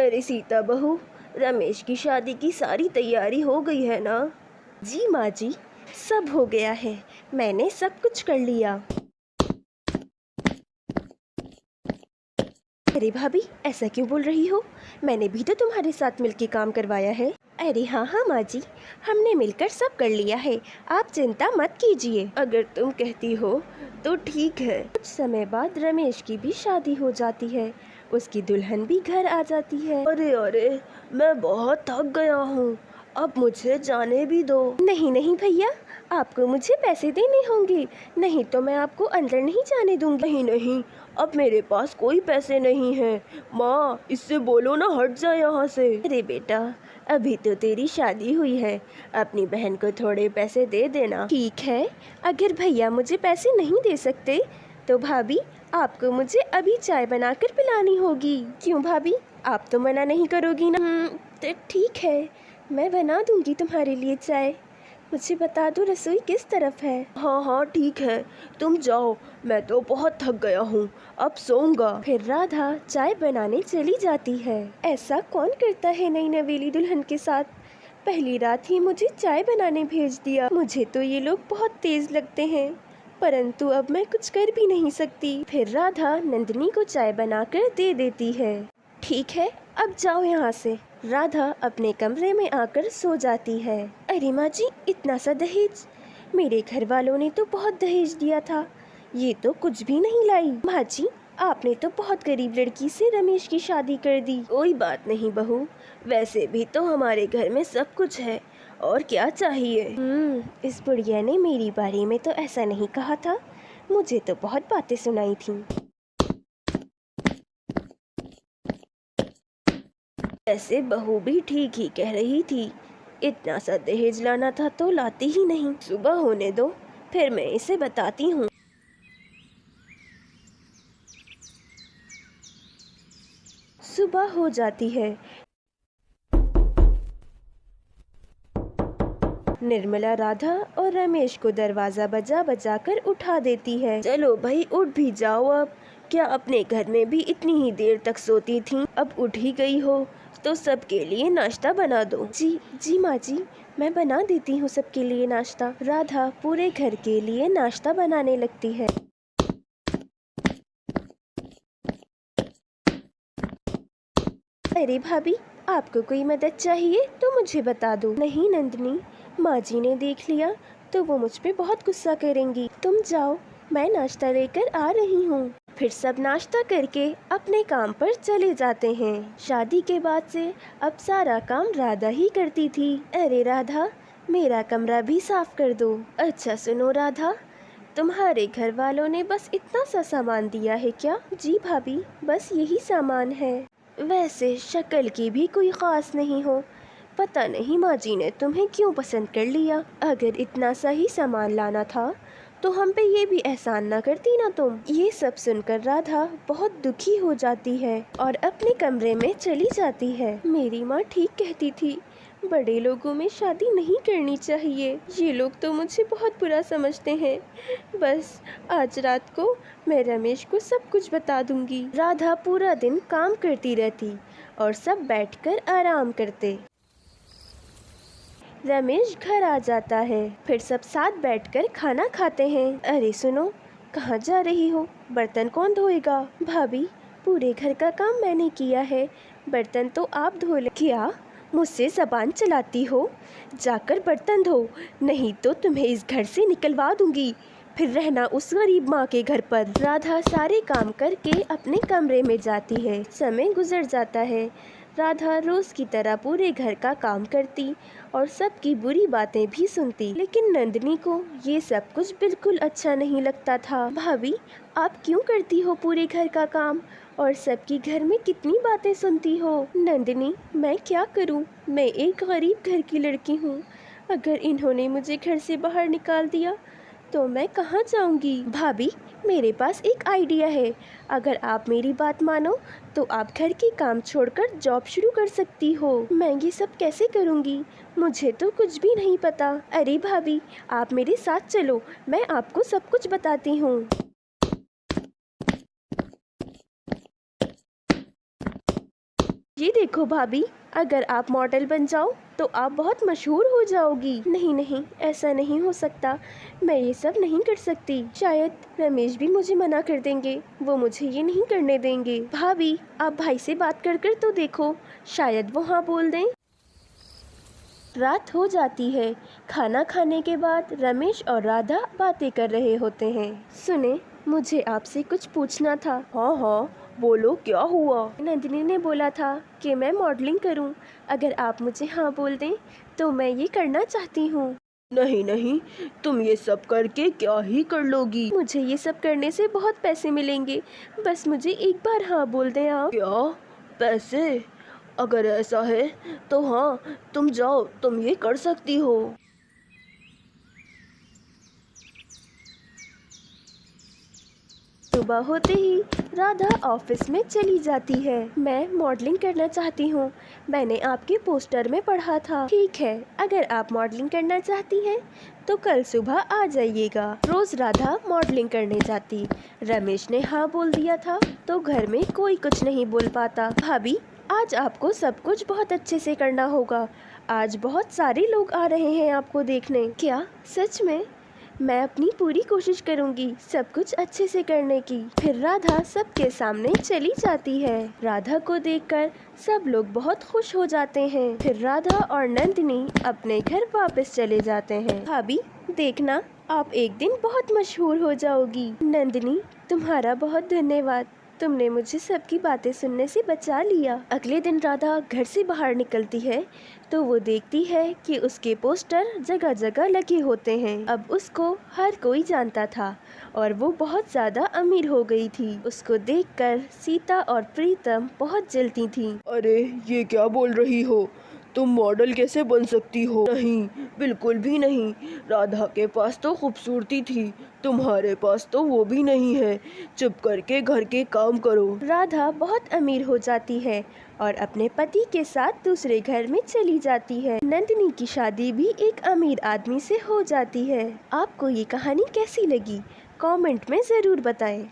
अरे सीता बहू, रमेश की शादी की सारी तैयारी हो गई है ना? जी माँ जी, सब हो गया है, मैंने सब कुछ कर लिया। अरे भाभी, ऐसा क्यों बोल रही हो? मैंने भी तो तुम्हारे साथ मिलकर काम करवाया है। अरे हाँ हाँ माँ जी, हमने मिलकर सब कर लिया है, आप चिंता मत कीजिए। अगर तुम कहती हो तो ठीक है। कुछ समय बाद रमेश की भी शादी हो जाती है, उसकी दुल्हन भी घर आ जाती है। अरे अरे, मैं बहुत थक गया हूँ, अब मुझे जाने भी दो। नहीं नहीं भैया, आपको मुझे पैसे देने होंगे, नहीं तो मैं आपको अंदर नहीं जाने दूंगी। नहीं नहीं, अब मेरे पास कोई पैसे नहीं हैं। माँ, इससे बोलो ना हट जाए यहाँ से। अरे बेटा, अभी तो तेरी शादी हुई है, अपनी बहन को थोड़े पैसे दे देना। ठीक है, अगर भैया मुझे पैसे नहीं दे सकते तो भाभी, आपको मुझे अभी चाय बनाकर पिलानी होगी। क्यों भाभी, आप तो मना नहीं करोगी ना? तो ठीक है, मैं बना दूंगी तुम्हारे लिए चाय। मुझे बता दो रसोई किस तरफ है? हाँ हाँ ठीक है, तुम जाओ, मैं तो बहुत थक गया हूँ, अब सोऊंगा। फिर राधा चाय बनाने चली जाती है। ऐसा कौन करता है नई नवेली दुल्हन के साथ? पहली रात ही मुझे चाय बनाने भेज दिया। मुझे तो ये लोग बहुत तेज लगते हैं, परंतु अब मैं कुछ कर भी नहीं सकती। फिर राधा नंदिनी को चाय बनाकर दे देती है। ठीक है, अब जाओ यहाँ से। राधा अपने कमरे में आकर सो जाती है। अरे माँ जी, इतना सा दहेज? मेरे घर वालों ने तो बहुत दहेज दिया था, ये तो कुछ भी नहीं लाई। माँ जी, आपने तो बहुत गरीब लड़की से रमेश की शादी कर दी। कोई बात नहीं बहू, वैसे भी तो हमारे घर में सब कुछ है, और क्या चाहिए। इस बुढ़िया ने मेरी बारे में तो ऐसा नहीं कहा था, मुझे तो बहुत बातें सुनाई थी। ऐसे बहू भी ठीक ही कह रही थी, इतना सा दहेज लाना था तो लाती ही नहीं। सुबह होने दो, फिर मैं इसे बताती हूँ। सुबह हो जाती है। निर्मला राधा और रमेश को दरवाजा बजा बजा कर उठा देती है। चलो भाई, उठ भी जाओ अब। क्या अपने घर में भी इतनी ही देर तक सोती थी? अब उठ ही गई हो तो सबके लिए नाश्ता बना दो। जी जी माँ जी, मैं बना देती हूँ सबके लिए नाश्ता। राधा पूरे घर के लिए नाश्ता बनाने लगती है। अरे भाभी, आपको कोई मदद चाहिए तो मुझे बता दो। नहीं नंदिनी, माँ जी ने देख लिया तो वो मुझ पे बहुत गुस्सा करेंगी। तुम जाओ, मैं नाश्ता लेकर आ रही हूँ। फिर सब नाश्ता करके अपने काम पर चले जाते हैं। शादी के बाद से अब सारा काम राधा ही करती थी। अरे राधा, मेरा कमरा भी साफ कर दो। अच्छा सुनो राधा, तुम्हारे घर वालों ने बस इतना सा सामान दिया है क्या? जी भाभी, बस यही सामान है। वैसे शक्ल की भी कोई ख़ास नहीं हो, पता नहीं माँ जी ने तुम्हें क्यों पसंद कर लिया। अगर इतना सा ही सामान लाना था तो हम पे ये भी एहसान ना करती ना तुम। ये सब सुनकर राधा बहुत दुखी हो जाती है और अपने कमरे में चली जाती है। मेरी माँ ठीक कहती थी, बड़े लोगों में शादी नहीं करनी चाहिए। ये लोग तो मुझे बहुत बुरा समझते हैं। बस आज रात को मैं रमेश को सब कुछ बता दूंगी। राधा पूरा दिन काम करती रहती और सब बैठकर आराम करते। रमेश घर आ जाता है, फिर सब साथ बैठकर खाना खाते हैं। अरे सुनो, कहाँ जा रही हो? बर्तन कौन धोएगा? भाभी, पूरे घर का काम मैंने किया है, बर्तन तो आप धो ले। क्या मुझसे ज़बान चलाती हो? जाकर बर्तन धो, नहीं तो तुम्हें इस घर से निकलवा दूंगी, फिर रहना उस गरीब माँ के घर पर। राधा सारे काम करके अपने कमरे में जाती है। समय गुजर जाता है। राधा रोज की तरह पूरे घर का काम करती और सबकी बुरी बातें भी सुनती, लेकिन नंदिनी को ये सब कुछ बिल्कुल अच्छा नहीं लगता था। भाभी, आप क्यों करती हो पूरे घर का काम और सबकी घर में कितनी बातें सुनती हो? नंदिनी, मैं क्या करूं? मैं एक गरीब घर की लड़की हूं। अगर इन्होंने मुझे घर से बाहर निकाल दिया तो मैं कहाँ जाऊंगी? भाभी, मेरे पास एक आइडिया है, अगर आप मेरी बात मानो तो आप घर के काम छोड़कर जॉब शुरू कर सकती हो। मैं ये सब कैसे करूंगी? मुझे तो कुछ भी नहीं पता। अरे भाभी, आप मेरे साथ चलो, मैं आपको सब कुछ बताती हूँ। ये देखो भाभी, अगर आप मॉडल बन जाओ तो आप बहुत मशहूर हो जाओगी। नहीं नहीं, ऐसा नहीं हो सकता, मैं ये सब नहीं कर सकती। शायद रमेश भी मुझे मना कर देंगे, वो मुझे ये नहीं करने देंगे। भाभी, आप भाई से बात कर कर तो देखो, शायद वो हाँ बोल दें। रात हो जाती है। खाना खाने के बाद रमेश और राधा बातें कर रहे होते हैं। सुने, मुझे आपसे कुछ पूछना था। हाँ हाँ, बोलो क्या हुआ। नंदिनी ने बोला था कि मैं मॉडलिंग करूं। अगर आप मुझे हाँ बोल दें तो मैं ये करना चाहती हूँ। नहीं नहीं, तुम ये सब करके क्या ही कर लोगी। मुझे ये सब करने से बहुत पैसे मिलेंगे, बस मुझे एक बार हाँ बोल दें आप। क्या, पैसे? अगर ऐसा है तो हाँ, तुम जाओ, तुम ये कर सकती हो। सुबह होते ही राधा ऑफिस में चली जाती है। मैं मॉडलिंग करना चाहती हूँ, मैंने आपके पोस्टर में पढ़ा था। ठीक है, अगर आप मॉडलिंग करना चाहती हैं तो कल सुबह आ जाइएगा। रोज राधा मॉडलिंग करने जाती। रमेश ने हाँ बोल दिया था तो घर में कोई कुछ नहीं बोल पाता। भाभी, आज आपको सब कुछ बहुत अच्छे से करना होगा। आज बहुत सारे लोग आ रहे हैं आपको देखने। क्या सच में? मैं अपनी पूरी कोशिश करूंगी सब कुछ अच्छे से करने की। फिर राधा सबके सामने चली जाती है। राधा को देखकर सब लोग बहुत खुश हो जाते हैं। फिर राधा और नंदिनी अपने घर वापस चले जाते हैं। भाभी, देखना, आप एक दिन बहुत मशहूर हो जाओगी। नंदिनी, तुम्हारा बहुत धन्यवाद, तुमने मुझे सबकी बातें सुनने से बचा लिया। अगले दिन राधा घर से बाहर निकलती है तो वो देखती है कि उसके पोस्टर जगह जगह लगे होते हैं। अब उसको हर कोई जानता था और वो बहुत ज़्यादा अमीर हो गई थी। उसको देखकर सीता और प्रीतम बहुत जलती थीं। अरे ये क्या बोल रही हो, तुम मॉडल कैसे बन सकती हो। नहीं, बिल्कुल भी नहीं। राधा के पास तो खूबसूरती थी, तुम्हारे पास तो वो भी नहीं है। चुप करके घर के काम करो। राधा बहुत अमीर हो जाती है और अपने पति के साथ दूसरे घर में चली जाती है। नंदिनी की शादी भी एक अमीर आदमी से हो जाती है। आपको ये कहानी कैसी लगी? कमेंट में ज़रूर बताएं।